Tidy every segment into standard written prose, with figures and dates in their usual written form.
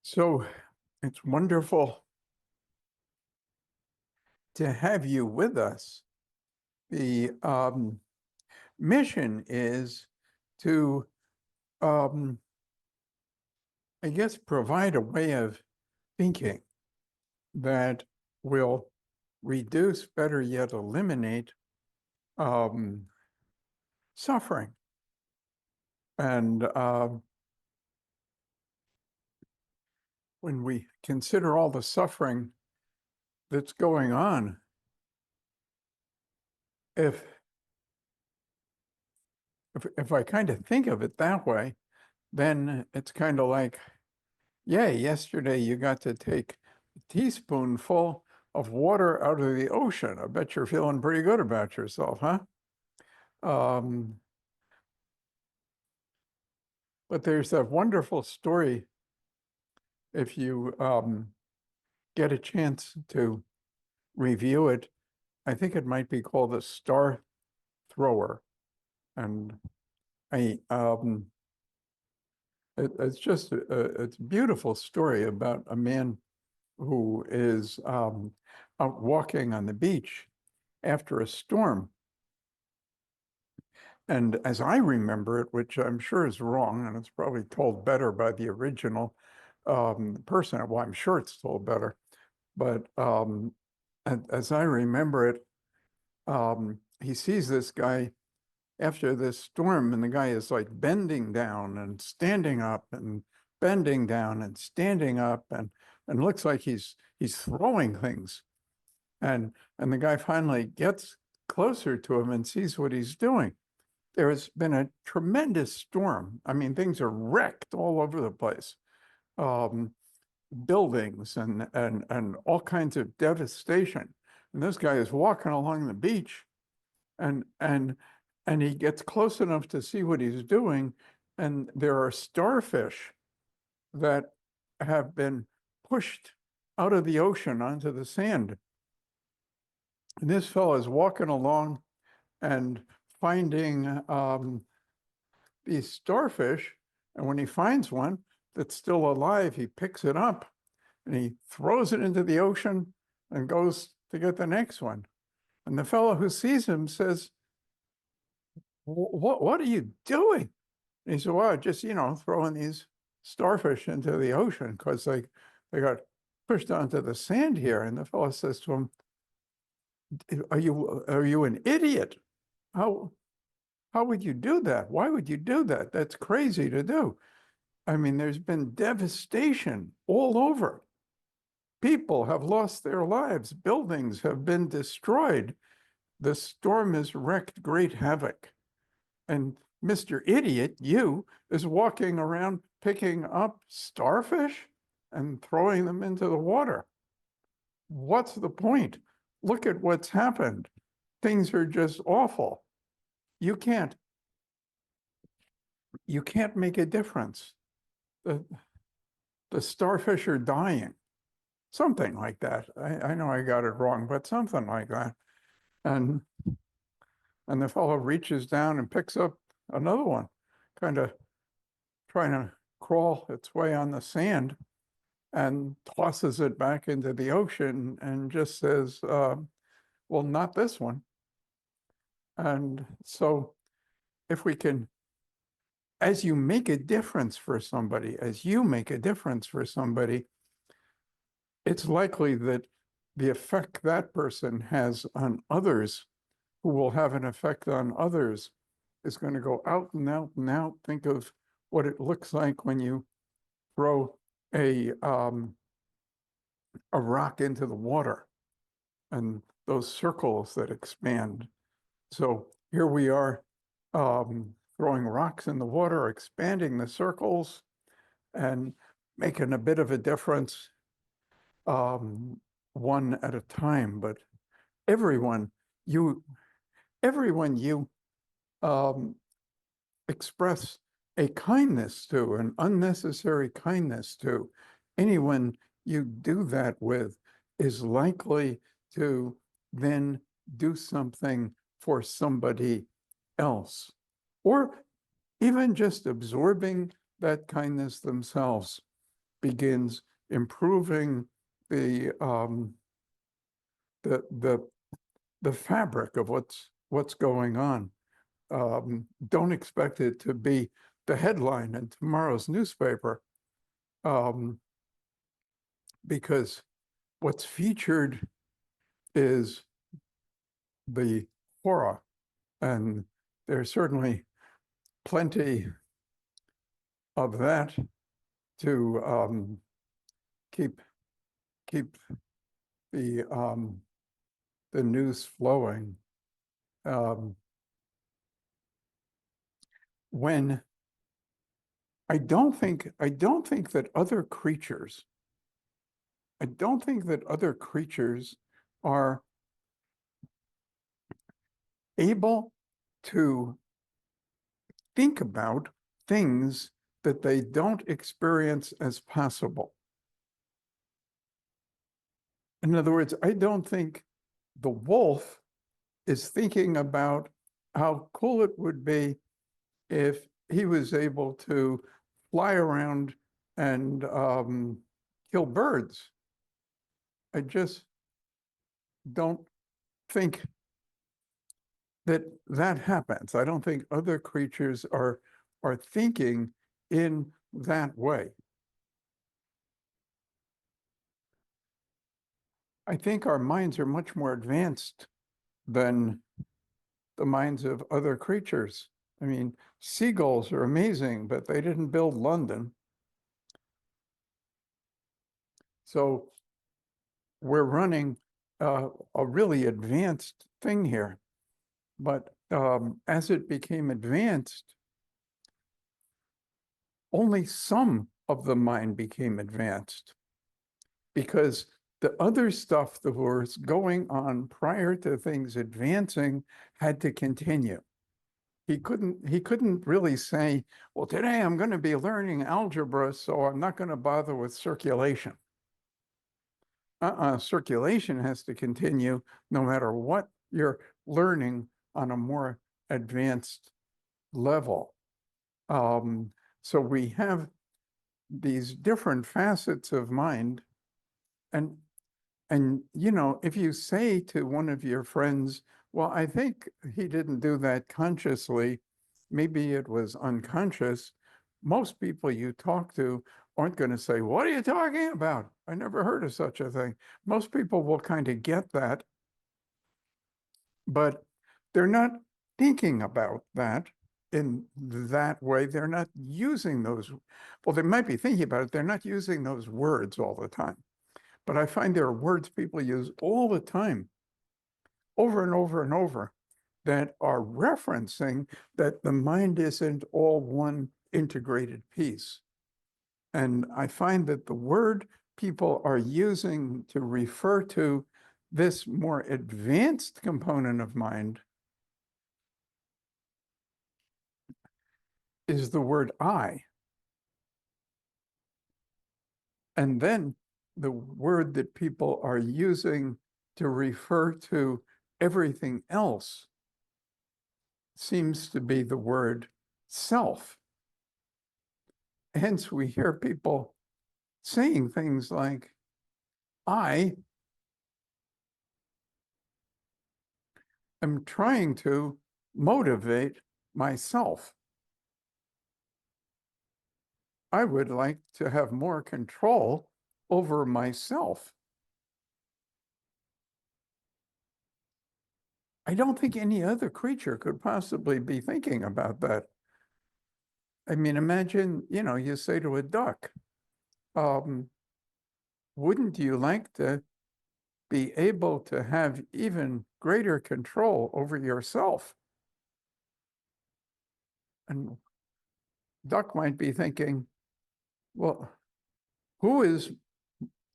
So it's wonderful to have you with us. The mission is to, um, I guess, provide a way of thinking that will reduce, better yet, eliminate um, suffering. And when we consider all the suffering that's going on, if if I kind of think of it that way, then it's kind of like, yay, yesterday you got to take a teaspoonful of water out of the ocean. I bet you're feeling pretty good about yourself, huh? Um, but there's that wonderful story, if you get a chance to review it. I think it might be called The Star Thrower. And it's just it's a beautiful story about a man who is out walking on the beach after a storm. And as I remember it, which I'm sure is wrong, and it's probably told better by the original person, well, I'm sure it's told better, but as I remember it, he sees this guy after this storm, and the guy is like bending down and standing up and bending down and standing up and looks like he's throwing things. And the guy finally gets closer to him and sees what he's doing. There has been a tremendous storm. I mean, things are wrecked all over the place. Um, Buildings and all kinds of devastation. And this guy is walking along the beach and and and he gets close enough to see what he's doing, and there are starfish that have been pushed out of the ocean onto the sand. And this fellow is walking along and finding these starfish. And when he finds one that's still alive, he picks it up and he throws it into the ocean and goes to get the next one. And the fellow who sees him says, what are you doing? And he said, well, just, throwing these starfish into the ocean because they got pushed onto the sand here. And the fellow says to him, are you an idiot? How would you do that? Why would you do that? That's crazy to do. I mean, there's been devastation all over. People have lost their lives. Buildings have been destroyed. The storm has wreaked great havoc. And Mr. Idiot, you, is walking around picking up starfish and throwing them into the water. What's the point? Look at what's happened. Things are just awful. You can't make a difference. The starfish are dying. Something like that. I know I got it wrong, but something like that. And the fellow reaches down and picks up another one, kind of trying to crawl its way on the sand, and tosses it back into the ocean and just says, well, not this one. And so if we can, as you make a difference for somebody, it's likely that the effect that person has on others, who will have an effect on others, is going to go out and out and out. Think of what it looks like when you throw a rock into the water and those circles that expand. So here we are throwing rocks in the water, expanding the circles and making a bit of a difference, one at a time. But everyone you um, express a kindness to, an unnecessary kindness to, anyone you do that with is likely to then do something for somebody else, or even just absorbing that kindness themselves. begins improving the fabric of what's going on. Don't expect it to be the headline in tomorrow's newspaper, because what's featured is the horror, and there's certainly plenty of that to keep the news flowing. When I don't think that other creatures are able to think about things that they don't experience as possible. In other words, I don't think the wolf is thinking about how cool it would be if he was able to fly around and kill birds. I just don't think that happens. I don't think other creatures are thinking in that way. I think our minds are much more advanced than the minds of other creatures. I mean, seagulls are amazing, but they didn't build London. So we're running a really advanced thing here. But as it became advanced, only some of the mind became advanced, because the other stuff that was going on prior to things advancing had to continue. He couldn't really say, well, today I'm going to be learning algebra, so I'm not going to bother with circulation. Circulation has to continue no matter what you're learning on a more advanced level. So we have these different facets of mind, and you know, if you say to one of your friends, well, I think he didn't do that consciously, maybe it was unconscious, most people you talk to aren't going to say, what are you talking about? I never heard of such a thing. Most people will kind of get that, but they're not thinking about that in that way. They're not using those. Well, they might be thinking about it. They're not using those words all the time. But I find there are words people use all the time, over and over and over, that are referencing that the mind isn't all one integrated piece. And I find that the word people are using to refer to this more advanced component of mind is the word I. And then the word that people are using to refer to everything else seems to be the word self. Hence, we hear people saying things like, I am trying to motivate myself. I would like to have more control over myself. I don't think any other creature could possibly be thinking about that. I mean, imagine, you know, you say to a duck, wouldn't you like to be able to have even greater control over yourself? And duck might be thinking, well, who is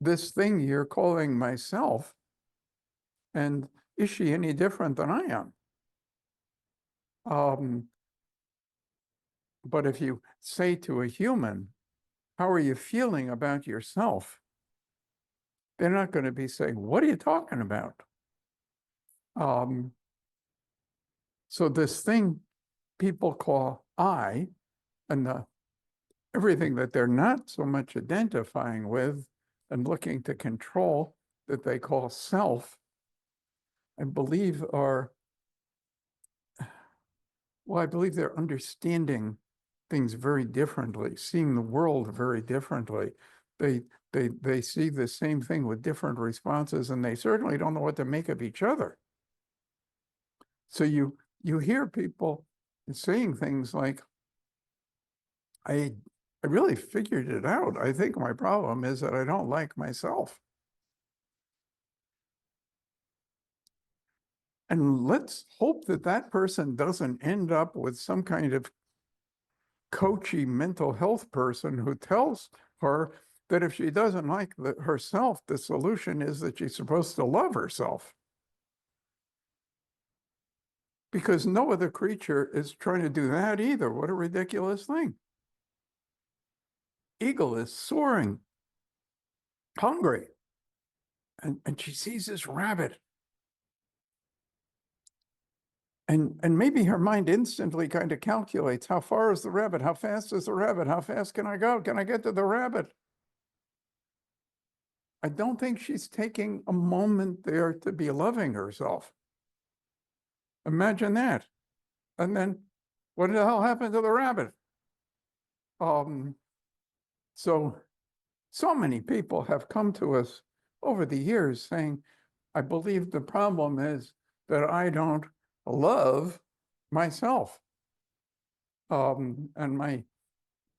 this thing you're calling myself? And is she any different than I am? But if you say to a human, how are you feeling about yourself? They're not going to be saying, what are you talking about? So this thing people call I, and everything that they're not so much identifying with and looking to control that they call self, I believe I believe they're understanding things very differently, seeing the world very differently. They they see the same thing with different responses, and they certainly don't know what to make of each other. So you hear people saying things like, I really figured it out. I think my problem is that I don't like myself. And let's hope that that person doesn't end up with some kind of coachy mental health person who tells her that if she doesn't like herself, the solution is that she's supposed to love herself. Because no other creature is trying to do that either. What a ridiculous thing. Eagle is soaring, hungry, and she sees this rabbit. And maybe her mind instantly kind of calculates, how far is the rabbit? How fast is the rabbit? How fast can I go? Can I get to the rabbit? I don't think she's taking a moment there to be loving herself. Imagine that. And then what the hell happened to the rabbit? So many people have come to us over the years saying, I believe the problem is that I don't love myself. And my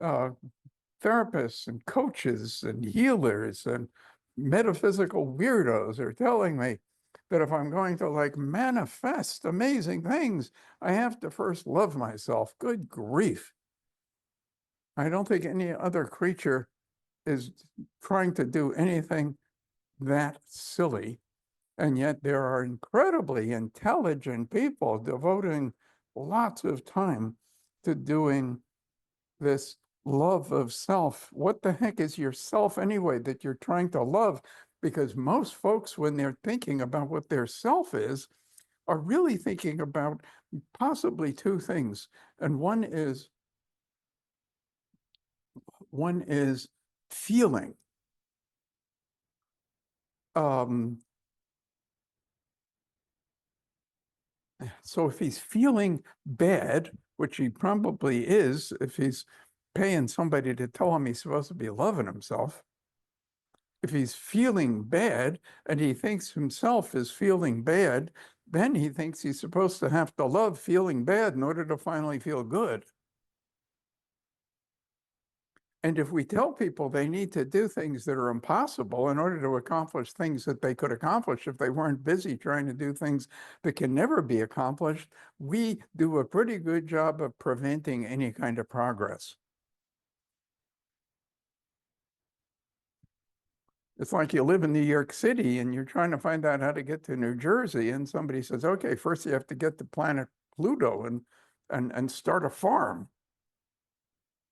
therapists and coaches and healers and metaphysical weirdos are telling me that if I'm going to like manifest amazing things, I have to first love myself. Good grief. I don't think any other creature is trying to do anything that silly. And yet there are incredibly intelligent people devoting lots of time to doing this love of self. What the heck is yourself anyway that you're trying to love? Because most folks, when they're thinking about what their self is, are really thinking about possibly two things. And one is feeling. So if he's feeling bad, which he probably is, if he's paying somebody to tell him he's supposed to be loving himself, if he's feeling bad and he thinks himself is feeling bad, then he thinks he's supposed to have to love feeling bad in order to finally feel good. And if we tell people they need to do things that are impossible in order to accomplish things that they could accomplish if they weren't busy trying to do things that can never be accomplished, we do a pretty good job of preventing any kind of progress. It's like you live in New York City and you're trying to find out how to get to New Jersey, and somebody says, okay, first you have to get to planet Pluto and start a farm.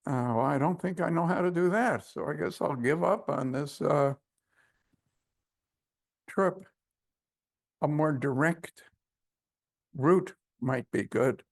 Well, I don't think I know how to do that, so I guess I'll give up on this trip. A more direct route might be good.